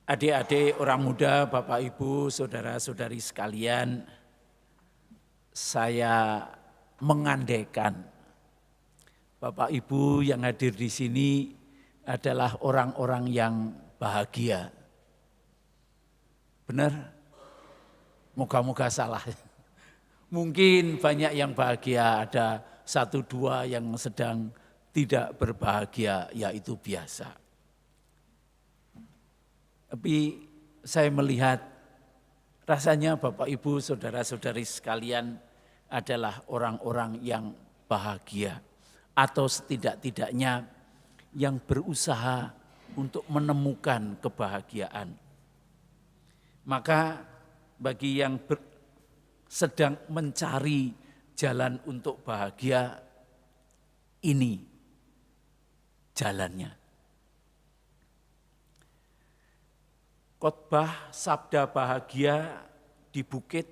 Adik-adik, orang muda, Bapak Ibu, saudara-saudari sekalian, saya mengandaikan Bapak Ibu yang hadir di sini adalah orang-orang yang bahagia. Benar? Moga-moga salah. Mungkin banyak yang bahagia, ada satu dua yang sedang tidak berbahagia, yaitu biasa. Tapi saya melihat rasanya Bapak Ibu saudara-saudari sekalian adalah orang-orang yang bahagia. Atau setidak-tidaknya yang berusaha untuk menemukan kebahagiaan. Maka bagi yang sedang mencari jalan untuk bahagia, ini jalannya. Khotbah Sabda Bahagia di Bukit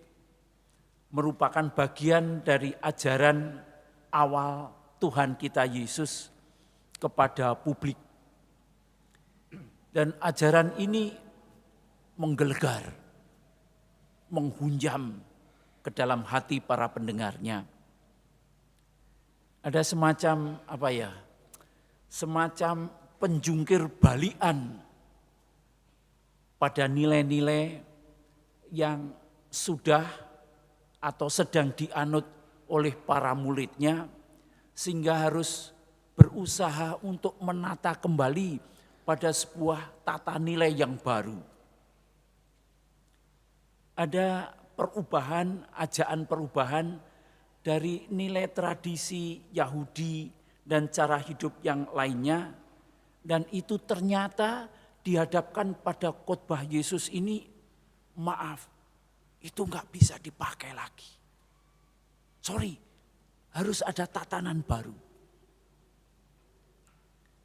merupakan bagian dari ajaran awal Tuhan kita Yesus kepada publik. Dan ajaran ini menggelegar, menghunjam ke dalam hati para pendengarnya. Ada semacam semacam penjungkir balikan pada nilai-nilai yang sudah atau sedang dianut oleh para muridnya, sehingga harus berusaha untuk menata kembali pada sebuah tata nilai yang baru. Ada perubahan, ajaan perubahan dari nilai tradisi Yahudi dan cara hidup yang lainnya, dan itu ternyata dihadapkan pada khotbah Yesus ini, maaf, itu enggak bisa dipakai lagi. Sorry, harus ada tatanan baru.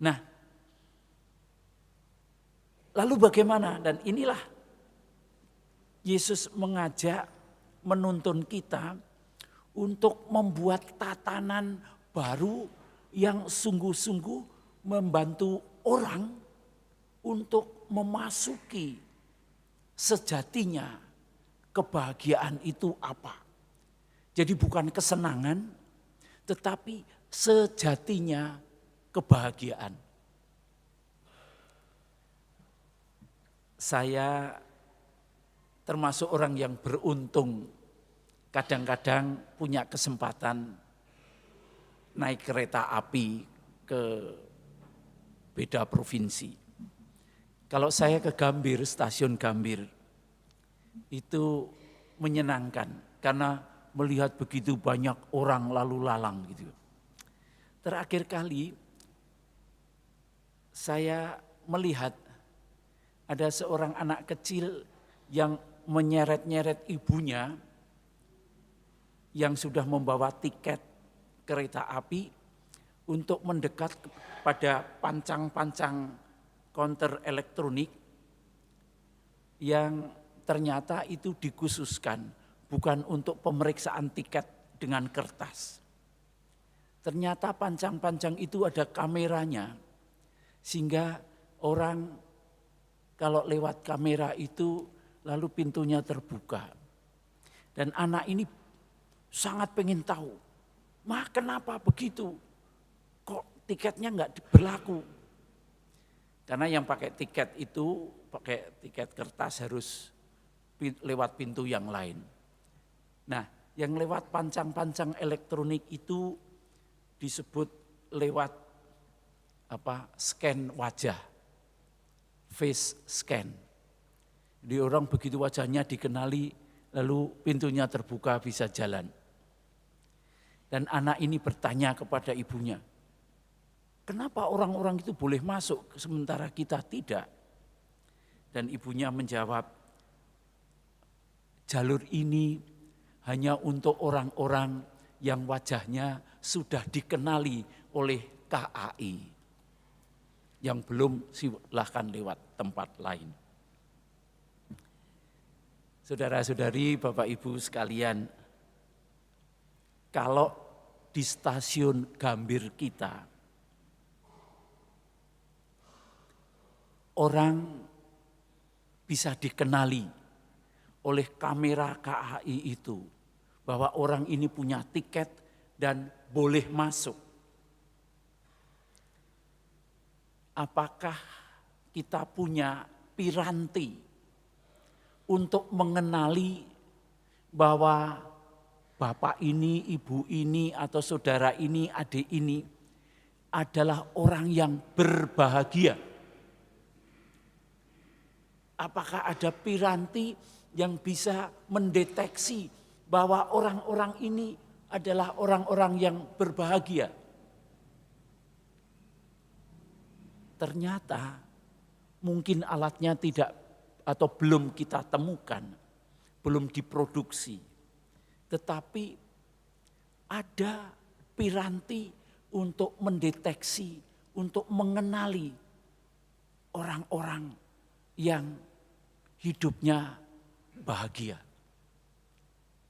Nah, lalu bagaimana? Dan inilah Yesus mengajak, menuntun kita untuk membuat tatanan baru yang sungguh-sungguh membantu orang untuk memasuki sejatinya kebahagiaan itu apa. Jadi bukan kesenangan, tetapi sejatinya kebahagiaan. Saya termasuk orang yang beruntung, kadang-kadang punya kesempatan naik kereta api ke beda provinsi. Kalau saya ke Gambir, stasiun Gambir, itu menyenangkan karena melihat begitu banyak orang lalu lalang gitu. Terakhir kali saya melihat ada seorang anak kecil yang menyeret-nyeret ibunya yang sudah membawa tiket kereta api untuk mendekat pada pancang-pancang konter elektronik yang ternyata itu dikhususkan bukan untuk pemeriksaan tiket dengan kertas. Ternyata pancang-pancang itu ada kameranya, sehingga orang kalau lewat kamera itu lalu pintunya terbuka. Dan anak ini sangat pengen tahu, "Ma, kenapa begitu? Kok tiketnya enggak berlaku?" Karena yang pakai tiket itu, pakai tiket kertas harus lewat pintu yang lain. Nah, yang lewat pancang-pancang elektronik itu disebut lewat scan wajah, face scan. Jadi orang begitu wajahnya dikenali, lalu pintunya terbuka bisa jalan. Dan anak ini bertanya kepada ibunya, "Kenapa orang-orang itu boleh masuk sementara kita tidak?" Dan ibunya menjawab, "Jalur ini hanya untuk orang-orang yang wajahnya sudah dikenali oleh KAI. Yang belum silahkan lewat tempat lain." Saudara-saudari, Bapak Ibu sekalian, kalau di stasiun Gambir kita, orang bisa dikenali oleh kamera KAI itu, bahwa orang ini punya tiket dan boleh masuk. Apakah kita punya piranti untuk mengenali bahwa bapak ini, ibu ini, atau saudara ini, adik ini adalah orang yang berbahagia? Apakah ada piranti yang bisa mendeteksi bahwa orang-orang ini adalah orang-orang yang berbahagia? Ternyata mungkin alatnya tidak atau belum kita temukan, belum diproduksi. Tetapi ada piranti untuk mendeteksi, untuk mengenali orang-orang yang hidupnya bahagia.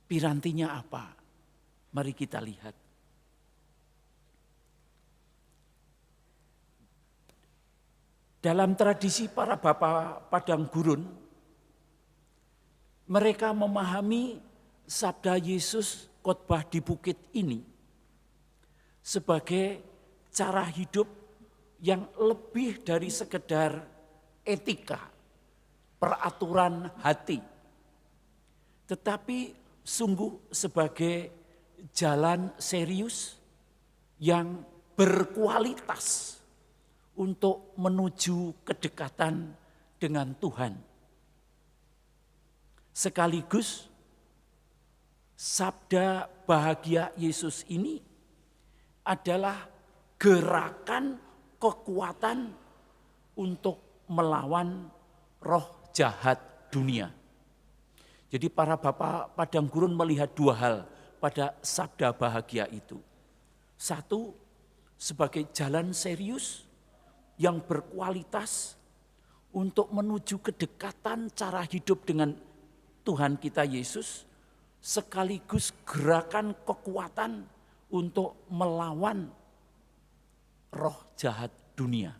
Pirantinya apa? Mari kita lihat. Dalam tradisi para bapak padang gurun, mereka memahami sabda Yesus khotbah di bukit ini sebagai cara hidup yang lebih dari sekedar etika, peraturan hati, tetapi sungguh sebagai jalan serius yang berkualitas untuk menuju kedekatan dengan Tuhan. Sekaligus sabda bahagia Yesus ini adalah gerakan kekuatan untuk melawan roh jahat dunia. Jadi para bapak padang gurun melihat dua hal pada sabda bahagia itu. Satu, sebagai jalan serius yang berkualitas untuk menuju kedekatan cara hidup dengan Tuhan kita Yesus, sekaligus gerakan kekuatan untuk melawan roh jahat dunia.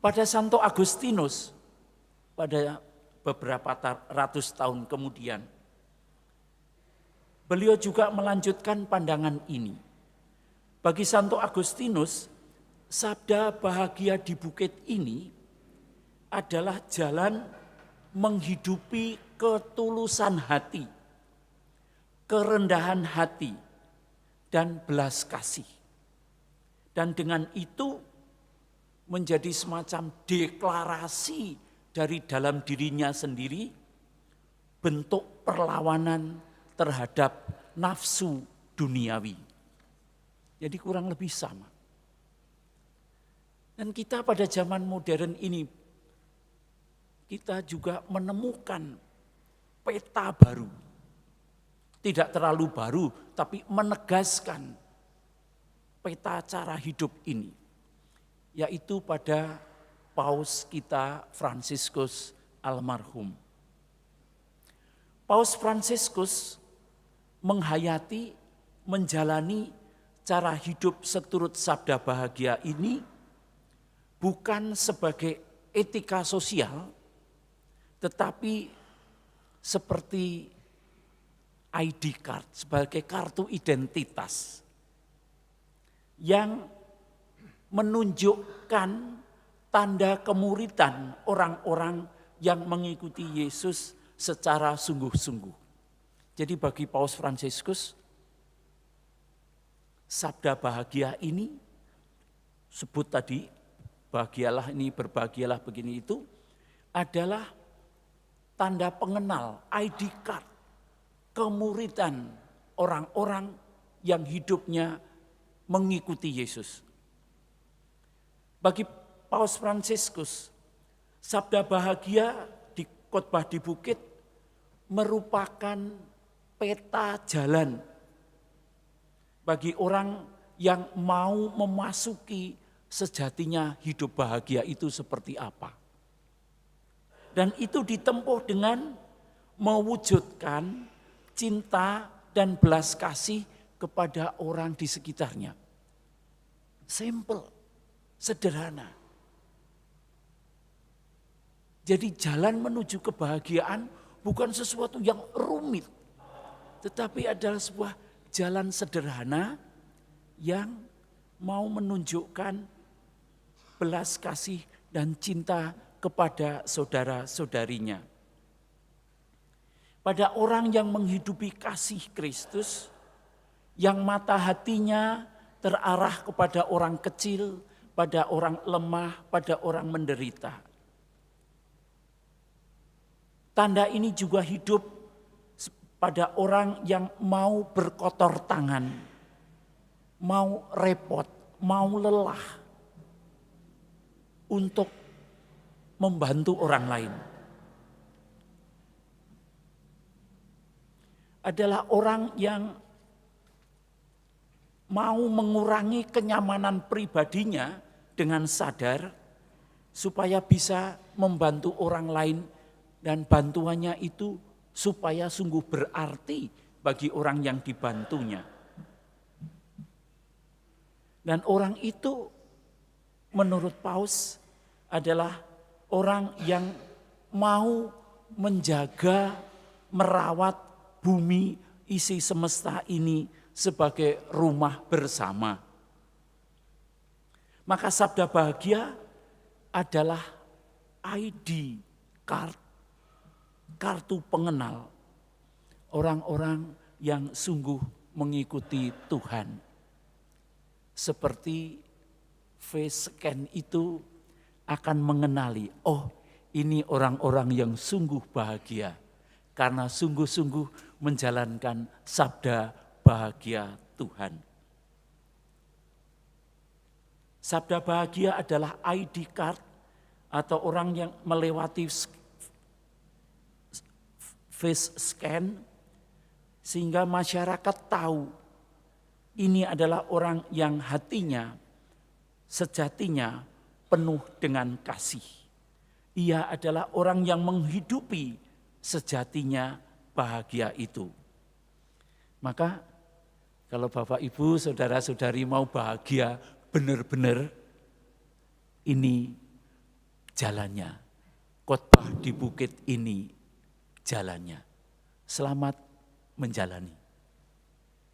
Pada Santo Agustinus, pada beberapa ratus tahun kemudian, beliau juga melanjutkan pandangan ini. Bagi Santo Agustinus, sabda bahagia di bukit ini adalah jalan menghidupi ketulusan hati, kerendahan hati, dan belas kasih. Dan dengan itu menjadi semacam deklarasi dari dalam dirinya sendiri, bentuk perlawanan terhadap nafsu duniawi. Jadi kurang lebih sama. Dan kita pada zaman modern ini, kita juga menemukan peta baru. Tidak terlalu baru, tapi menegaskan peta cara hidup ini. Yaitu pada Paus kita Fransiskus almarhum. Paus Fransiskus menghayati, menjalani cara hidup seturut sabda bahagia ini bukan sebagai etika sosial, tetapi seperti ID card, sebagai kartu identitas yang menunjukkan tanda kemuridan orang-orang yang mengikuti Yesus secara sungguh-sungguh. Jadi bagi Paus Fransiskus, sabda bahagia ini, sebut tadi, bahagialah ini, berbahagialah begini itu, adalah tanda pengenal, ID card, kemuridan orang-orang yang hidupnya mengikuti Yesus. Bagi Paus Fransiskus, sabda bahagia di khotbah di bukit merupakan peta jalan bagi orang yang mau memasuki sejatinya hidup bahagia itu seperti apa. Dan itu ditempuh dengan mewujudkan cinta dan belas kasih kepada orang di sekitarnya. Simple, sederhana. Jadi jalan menuju kebahagiaan bukan sesuatu yang rumit, tetapi adalah sebuah jalan sederhana yang mau menunjukkan belas kasih dan cinta kepada saudara-saudarinya. Pada orang yang menghidupi kasih Kristus, yang mata hatinya terarah kepada orang kecil, pada orang lemah, pada orang menderita. Tanda ini juga hidup pada orang yang mau berkotor tangan, mau repot, mau lelah untuk membantu orang lain. Adalah orang yang mau mengurangi kenyamanan pribadinya dengan sadar supaya bisa membantu orang lain. Dan bantuannya itu supaya sungguh berarti bagi orang yang dibantunya. Dan orang itu menurut Paus adalah orang yang mau menjaga, merawat bumi isi semesta ini sebagai rumah bersama. Maka sabda bahagia adalah ID card, kartu pengenal orang-orang yang sungguh mengikuti Tuhan. Seperti face scan itu akan mengenali, oh ini orang-orang yang sungguh bahagia karena sungguh-sungguh menjalankan sabda bahagia Tuhan. Sabda bahagia adalah ID card atau orang yang melewati face scan sehingga masyarakat tahu ini adalah orang yang hatinya sejatinya penuh dengan kasih. Ia adalah orang yang menghidupi sejatinya bahagia itu. Maka kalau Bapak Ibu, saudara-saudari mau bahagia benar-benar, ini jalannya. Khotbah di bukit ini jalannya. Selamat menjalani.